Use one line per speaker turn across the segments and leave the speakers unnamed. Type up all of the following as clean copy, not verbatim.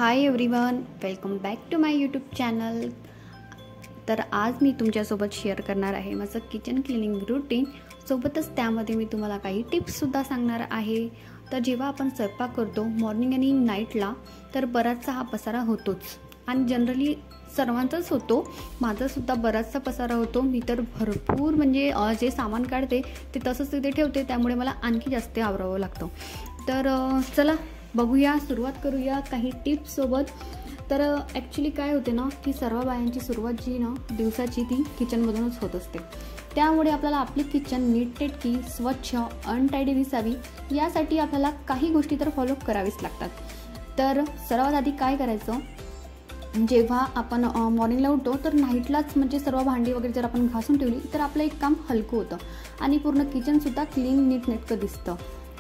High everyone, welcome back to my YouTube channel. तर आज मी तुमच्यासोबत शेअर करणार आहे माझं किचन क्लिनिंग रूटीन। सोबतच त्यामध्ये मी तुम्हाला काही टिप्ससुद्धा सांगणार आहे। तर जेव्हा आपण स्वयंपाक करतो मॉर्निंग आणि नाईटला, तर बराचसा हा पसारा होतोच आणि जनरली सर्वांचाच होतो। माझासुद्धा बराचसा पसारा होतो। मी तर भरपूर म्हणजे जे सामान काढते ते तसंच तिथे ठेवते, त्यामुळे मला आणखी जास्त आवरावं लागतं। तर चला बघूया, सुरुवात करूया काही टिप्स सोबत। तर ॲक्च्युली काय होते ना की सर्व बायांची सुरुवात जी ना दिवसाची ती किचनमधूनच होत असते। त्यामुळे आपल्याला आपली किचन नीटनेटकी, स्वच्छ, अनटायडी दिसावी यासाठी आपल्याला काही गोष्टी तर फॉलो करावीच लागतात। तर सर्वात आधी काय करायचं, जेव्हा आपण मॉर्निंगला उठतो तर नाईटलाच म्हणजे सर्व भांडी वगैरे जर आपण घासून ठेवली तर आपलं एक काम हलकं होतं आणि पूर्ण किचनसुद्धा क्लीन नीटनेटकं दिसतं।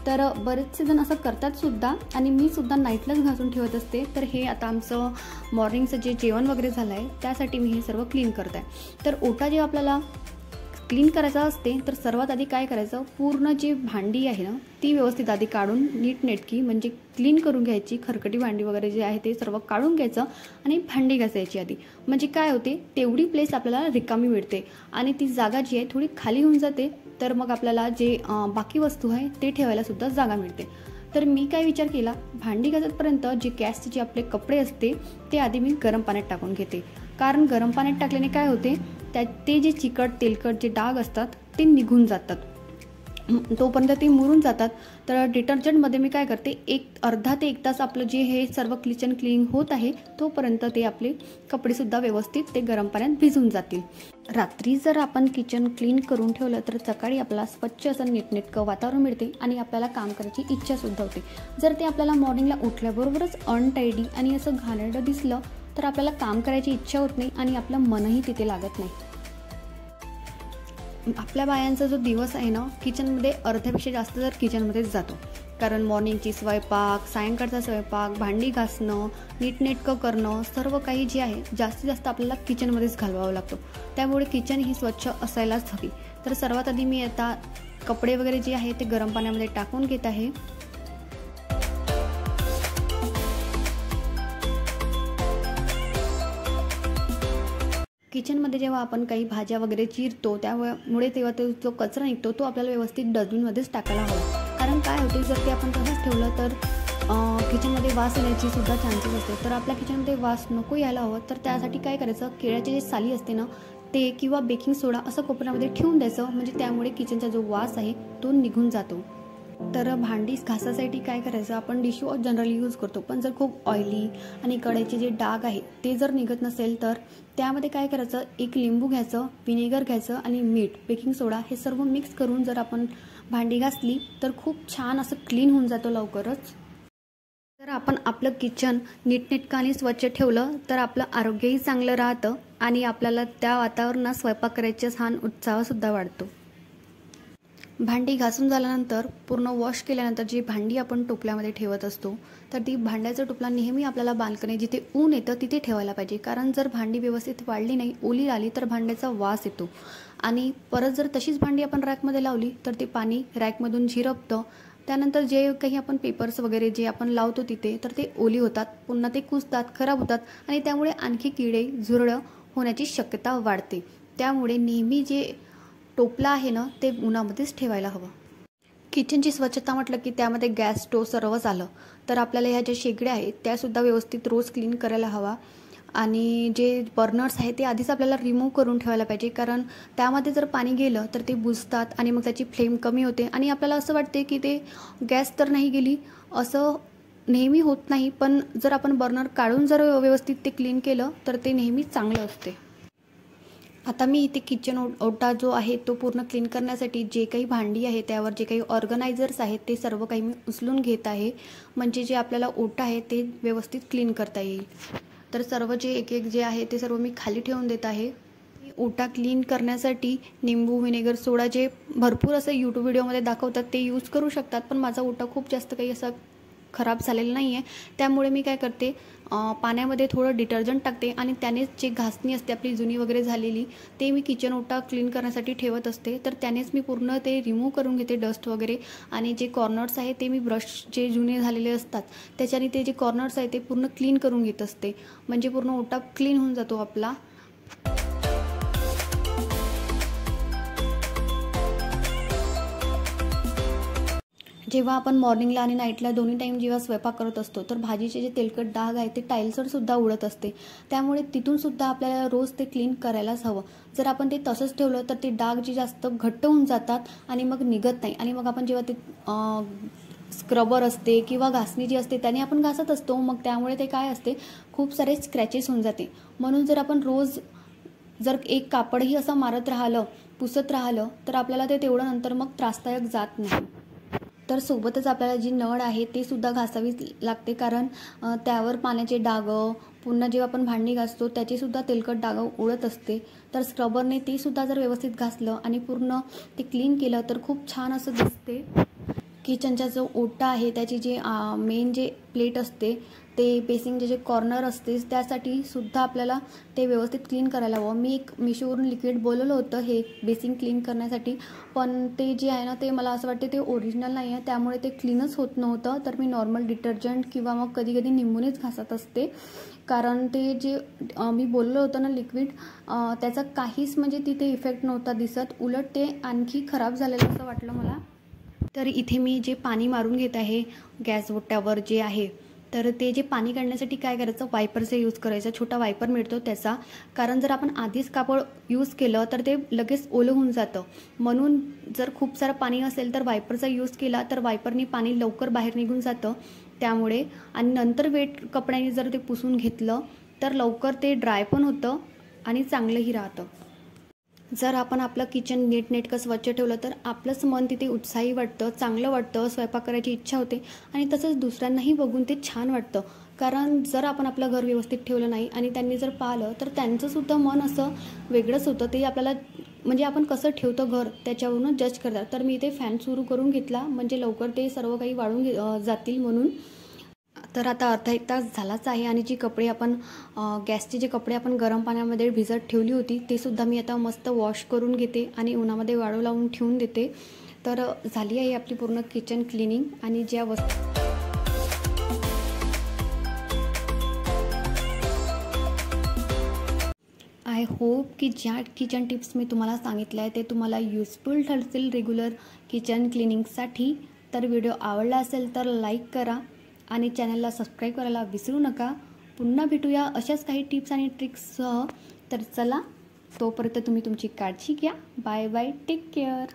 तर बरेचसे जण असं करतात सुद्धा आणि मी सुद्धा नाईटलाच घासून ठेवत असते। तर हे आता आमचं मॉर्निंगचं जे जेवण वगैरे झालं आहे त्यासाठी मी हे सर्व क्लीन करत आहे। तर ओटा जेव्हा आपल्याला क्लीन करायचा असते तर सर्वात आधी काय करायचं, पूर्ण जी भांडी आहे ना ती व्यवस्थित आधी काढून नीटनेटकी म्हणजे क्लीन करून घ्यायची। खरकटी भांडी वगैरे जे आहे ते सर्व काढून घ्यायचं आणि भांडी घासायची आधी। म्हणजे काय होते, तेवढी प्लेस आपल्याला रिकामी मिळते आणि ती जागा जी आहे थोडी खाली होऊन जाते। तर मग आपल्याला जे बाकी वस्तू आहे ते ठेवायला सुद्धा जागा मिळते। तर मी काय विचार केला, भांडी घासतपर्यंत जे गॅसचे जे आपले कपडे असते ते आधी मी गरम पाण्यात टाकून घेते। कारण गरम पाण्यात टाकल्याने काय होते, ते जे चिकट तेलकट जे डाग असतात ते निघून जातात, तोपर्यंत ते मुरून जातात। तर डिटर्जंटमध्ये मी काय करते, अर्धा ते 1 तास आपलं जे हे सर्व किचन क्लीन होत आहे तोपर्यंत ते आपले कपडेसुद्धा व्यवस्थित ते गरम पाण्यात भिजून जातील। रात्री जर आपण किचन क्लीन करून ठेवलं तर सकाळी आपल्याला स्वच्छ असं नीटनेटकं वातावरण मिळते आणि आपल्याला काम करायची इच्छासुद्धा होते। जर ते आपल्याला मॉर्निंगला उठल्याबरोबरच अनटायडी आणि असं घाणेरडं दिसलं तर आपल्याला काम करायची इच्छा होत नाही आणि आपलं मनही तिथे लागत नाही। आपल्या बायांचा जो दिवस आहे ना किचनमध्ये अर्ध्यापेक्षा जास्त जर किचनमध्येच जातो। कारण मॉर्निंगची स्वयंपाक, सायंकाळचा स्वयंपाक, भांडी घासणं, नीटनेटकं करणं, सर्व काही जे आहे जास्तीत जास्त आपल्याला किचनमध्येच घालवावं लागतं। त्यामुळे किचन ही स्वच्छ असायलाच हवी। तर सर्वात आधी मी आता कपडे वगैरे जे आहे ते गरम पाण्यामध्ये टाकून घेत आहे। किचनमध्ये जेव्हा आपण काही भाज्या वगैरे चिरतो त्यामुळे तेव्हा तो जो कचरा निघतो तो आपल्याला व्यवस्थित डस्टबिनमध्येच टाकायला हवा। कारण काय होते, जर ते आपण तसंच ठेवलं तर किचनमध्ये वास येण्याची सुद्धा चान्सेस असते। तर आपल्या किचनमध्ये वास नको यायला हवं तर त्यासाठी काय करायचं, केळ्याचे जे साली असते ना ते किंवा बेकिंग सोडा असं कोपऱ्यामध्ये ठेवून द्यायचं, म्हणजे त्यामुळे किचनचा जो वास आहे तो निघून जातो। तर भांडी घासासाठी काय करायचं, आपण डिशवॉश जनरली यूज करतो, पण जर खूप ऑइली आणि कढईचे जे डाग आहे ते जर निघत नसेल तर त्यामध्ये काय करायचं, एक लिंबू घ्यायचं, विनेगर घ्यायचं आणि मीठ, बेकिंग सोडा हे सर्व मिक्स करून जर आपण भांडी घासली तर खूप छान असं क्लीन होऊन जातो लवकरच। जर आपण आपलं किचन नीटनेटकं आणि स्वच्छ ठेवलं तर आपलं आरोग्यही चांगलं राहतं आणि आपल्याला त्या वातावरणात स्वयंपाक करायचा छान उत्साहसुद्धा वाढतो। भांडी घासून झाल्यानंतर पूर्ण वॉश केल्यानंतर जी भांडी आपण टोपल्यामध्ये ठेवत असतो तर ती भांड्याचा टोपला नेहमी आपल्याला बाल्कनी जिथे ऊन येतं तिथे ठेवायला पाहिजे। कारण जर भांडी व्यवस्थित वाढली नाही, ओली आली तर भांड्याचा वास येतो आणि परत जर तशीच भांडी आपण रॅकमध्ये लावली तर ते पाणी रॅकमधून झिरपतं। त्यानंतर जे काही आपण पेपर्स वगैरे जे आपण लावतो तिथे तर ते ओली होतात, पुन्हा ते कुजतात, खराब होतात आणि त्यामुळे आणखी किडे झुरळं होण्याची शक्यता वाढते। त्यामुळे नेहमी जे टोपला आहे ना ते उन्हामध्येच ठेवायला हवं। किचनची स्वच्छता म्हटलं की त्यामध्ये गॅस स्टोव सर्वच आलं। तर आपल्याला ह्या ज्या शेगड्या आहेत त्यासुद्धा व्यवस्थित रोज क्लीन करायला हवा आणि जे बर्नर्स आहेत ते आधीच आपल्याला रिमूव्ह करून ठेवायला पाहिजे। कारण त्यामध्ये जर पाणी गेलं तर ते बुजतात आणि मग त्याची फ्लेम कमी होते आणि आपल्याला असं वाटते की ते गॅस तर नाही गेली, असं नेहमी होत नाही। पण जर आपण बर्नर काढून जर व्यवस्थित ते क्लीन केलं तर ते नेहमी चांगलं असते। आता मी इथे किचन ओटा जो आहे तो पूर्ण क्लीन करण्यासाठी जे काही भांडी आहे त्यावर जे काही ऑर्गनायझर्स आहेत ते सर्व काही मी उचलून घेत आहे, म्हणजे जे आपल्याला ओटा आहे ते व्यवस्थित क्लीन करता येईल। तर सर्व जे एक जे आहे ते सर्व मी खाली ठेवून देत आहे। ओटा क्लीन करण्यासाठी निंबू, विनेगर, सोडा जे भरपूर असं यूट्यूब व्हिडिओमध्ये दाखवतात ते यूज करू शकतात, पण माझा ओटा खूप जास्त काही असा खराब झालेलं नाही आहे, त्यामुळे मी काय करते पाण्यामध्ये थोडं डिटर्जंट टाकते आणि त्यानेच जे घासणी असते आपली जुनी वगैरे झालेली ते मी किचन ओटा क्लीन करण्यासाठी ठेवत असते. तर त्यानेच मी पूर्ण ते रिमूव्ह करून घेते डस्ट वगैरे, आणि जे कॉर्नर्स आहे ते मी ब्रश जे जुने झालेले असतात त्याच्याने ते जे कॉर्नर्स आहे ते पूर्ण क्लीन करून घेत असते, म्हणजे पूर्ण ओटा क्लीन होऊन जातो आपला. जेव्हा आपण मॉर्निंगला आणि नाईटला दोन्ही टाईम जेव्हा स्वयंपाक करत असतो तर भाजीचे जे तेलकट डाग आहे ते टाईल्सवर सुद्धा उडत असते, त्यामुळे तिथून सुद्धा आपल्याला रोज ते क्लीन करायलाच हवं. जर आपण ते तसंच ठेवलं तर ते डाग जे जास्त घट्ट होऊन जातात आणि मग निघत नाही, आणि मग आपण जेव्हा ते स्क्रबर असते किंवा घासणी जी असते त्याने आपण घासत असतो, मग त्यामुळे ते काय असते खूप सारे स्क्रॅचेस होऊन जाते. म्हणून जर आपण रोज जर एक कापडही असं मारत राहिलं, पुसत राहिलं, तर आपल्याला ते तेवढं नंतर मग त्रासदायक जात नाही. तर सोबतच आपल्याला जी नळ आहे ते सुद्धा घासावीच लागते, कारण त्यावर पाण्याचे डाग, पुन्हा जेव्हा आपण भांडी घासतो त्याचे सुद्धा तेलकट डाग उडत असते. तर स्क्रबरने ते सुद्धा जर व्यवस्थित घासलं आणि पूर्ण ते क्लीन केलं तर खूप छान असं दिसते. किचनचा जो ओटा आहे त्याची जे मेन जे प्लेट असते ते बेसिंगचे जे कॉर्नर असते त्यासाठी सुद्धा आपल्याला ते व्यवस्थित क्लीन करायला हवं. मी एक मिशोवरून लिक्विड बोलवलं होतं हे बेसिंग क्लीन करण्यासाठी, पण ते जे आहे ना ते मला असं वाटते ते ओरिजिनल नाही आहे, त्यामुळे ते क्लीनच होत नव्हतं. तर मी नॉर्मल डिटर्जंट किंवा मग कधी कधी निंबूनेच घासत असते, कारण ते जे मी बोललं होतं ना लिक्विड त्याचा काहीच म्हणजे तिथे इफेक्ट नव्हता दिसत, उलट ते आणखी खराब झालेलं असं वाटलं मला. तर इथे मी जे पाणी मारून घेत आहे गॅस ओट्यावर जे आहे, तर ते जे पाणी काढण्यासाठी काय करायचं, वायपरचा यूज करायचा, छोटा वायपर मिळतो त्याचा, कारण जर आपण आधीच कापड यूज केलं तर ते लगेच ओलं होऊन जातं. म्हणून जर खूप सारं पाणी असेल तर वायपरचा यूज केला तर वायपरनी पाणी लवकर बाहेर निघून जातं त्यामुळे, आणि नंतर वेट कपड्याने जर ते पुसून घेतलं तर लवकर ते ड्राय पण होतं आणि चांगलंही राहतं. जर आपण आपलं किचन नीटनेटकं स्वच्छ ठेवलं तर आपलंच मन तिथे उत्साही वाटतं, चांगलं वाटतं, स्वयंपाक करायची इच्छा होते आणि तसंच दुसऱ्यांनाही बघून ते छान वाटतं. कारण जर आपण आपलं घर व्यवस्थित ठेवलं नाही आणि त्यांनी जर पाहिलं तर त्यांचंसुद्धा मन असं वेगळंच होतं, ते आपल्याला म्हणजे आपण कसं ठेवतो घर त्याच्यावरूनच जज करतात. तर मी इथे फॅन सुरू करून घेतला म्हणजे लवकर ते सर्व काही वाळून जातील म्हणून. तर आता अर्धा एक तास झालाच आहे आणि जी कपडे आपण गॅसचे जे कपडे आपण गरम पाण्यामध्ये भिजत ठेवली होती ते सुद्धा मी आता मस्त वॉश करून घेते आणि उन्हामध्ये वाळू लावून ठेवून देते. तर झाली आहे आपली पूर्ण किचन क्लिनिंग. आणि ज्या वस्तू आय होप की ज्या किचन टिप्स मी तुम्हाला सांगितल्या आहे ते तुम्हाला युजफुल ठरतील रेग्युलर किचन क्लिनिंगसाठी. तर व्हिडिओ आवडला असेल तर लाईक करा आणि चॅनलला सबस्क्राईब करायला विसरू नका. पुन्हा भेटूया अशाच काही टिप्स आणि ट्रिक्ससह. तर चला, तोपर्यंत तुम्ही तुमची काळजी घ्या. Bye bye, take care.